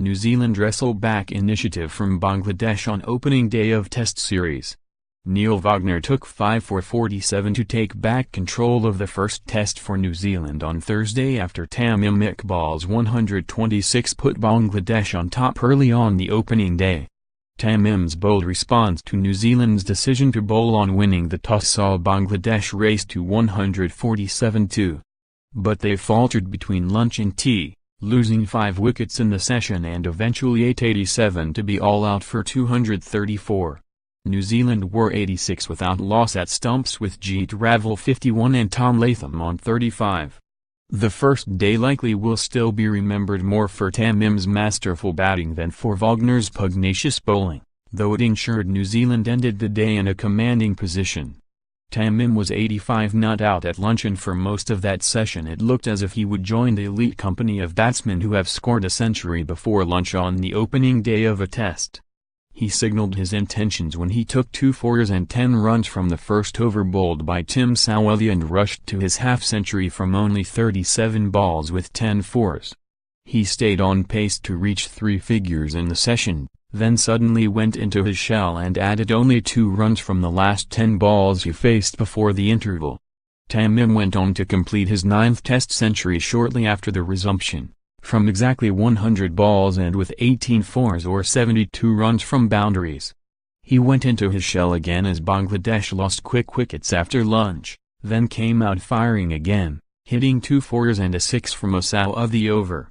New Zealand wrestle back initiative from Bangladesh on opening day of Test Series. Neil Wagner took 5 for 47 to take back control of the first test for New Zealand on Thursday after Tamim Iqbal's 126 put Bangladesh on top early on the opening day. Tamim's bold response to New Zealand's decision to bowl on winning the toss saw Bangladesh race to 147-2. But they faltered between lunch and tea, losing 5 wickets in the session and eventually 887 to be all out for 234. New Zealand were 86 without loss at stumps with Jeet Raval 51 and Tom Latham on 35. The first day likely will still be remembered more for Tamim's masterful batting than for Wagner's pugnacious bowling, though it ensured New Zealand ended the day in a commanding position. Tamim was 85 not out at lunch, and for most of that session it looked as if he would join the elite company of batsmen who have scored a century before lunch on the opening day of a test. He signaled his intentions when he took 2 fours and 10 runs from the first over bowled by Tim Sawelli and rushed to his half-century from only 37 balls with 10 fours. He stayed on pace to reach 3 figures in the session, then suddenly went into his shell and added only 2 runs from the last 10 balls he faced before the interval. Tamim went on to complete his 9th Test century shortly after the resumption, from exactly 100 balls and with 18 fours or 72 runs from boundaries. He went into his shell again as Bangladesh lost quick wickets after lunch, then came out firing again, hitting 2 fours and a 6 from a sow of the over.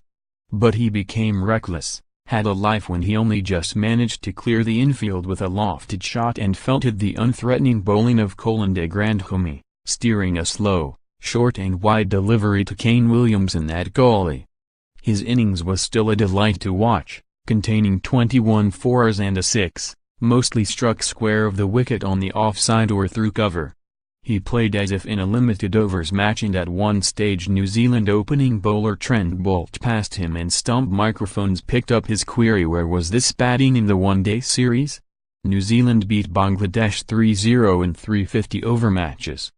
But he became reckless, had a life when he only just managed to clear the infield with a lofted shot and felted the unthreatening bowling of Colin de Grandhomme, steering a slow, short and wide delivery to Kane Williamson at gully. His innings was still a delight to watch, containing 21 fours and a 6, mostly struck square of the wicket on the offside or through cover. He played as if in a limited overs match, and at one stage New Zealand opening bowler Trent Boult passed him and stump microphones picked up his query, where was this batting in the one-day series? New Zealand beat Bangladesh 3-0 in 350 over matches.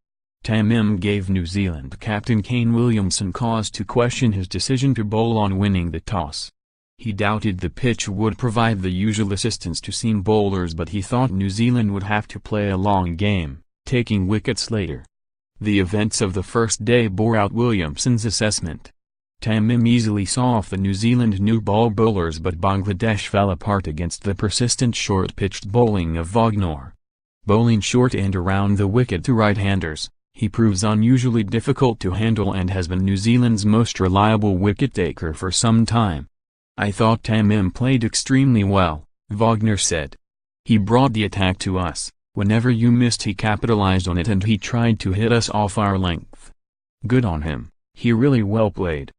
Tamim gave New Zealand captain Kane Williamson cause to question his decision to bowl on winning the toss. He doubted the pitch would provide the usual assistance to seam bowlers, but he thought New Zealand would have to play a long game, taking wickets later. The events of the first day bore out Williamson's assessment. Tamim easily saw off the New Zealand new ball bowlers, but Bangladesh fell apart against the persistent short-pitched bowling of Wagner. Bowling short and around the wicket to right-handers, he proves unusually difficult to handle and has been New Zealand's most reliable wicket-taker for some time. I thought Tamim played extremely well, Wagner said. He brought the attack to us. Whenever you missed he capitalized on it and he tried to hit us off our length. Good on him, he really well played.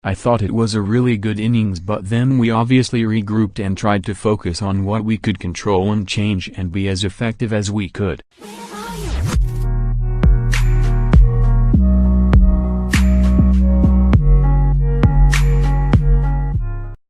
I thought it was a really good innings, but then we obviously regrouped and tried to focus on what we could control and change and be as effective as we could.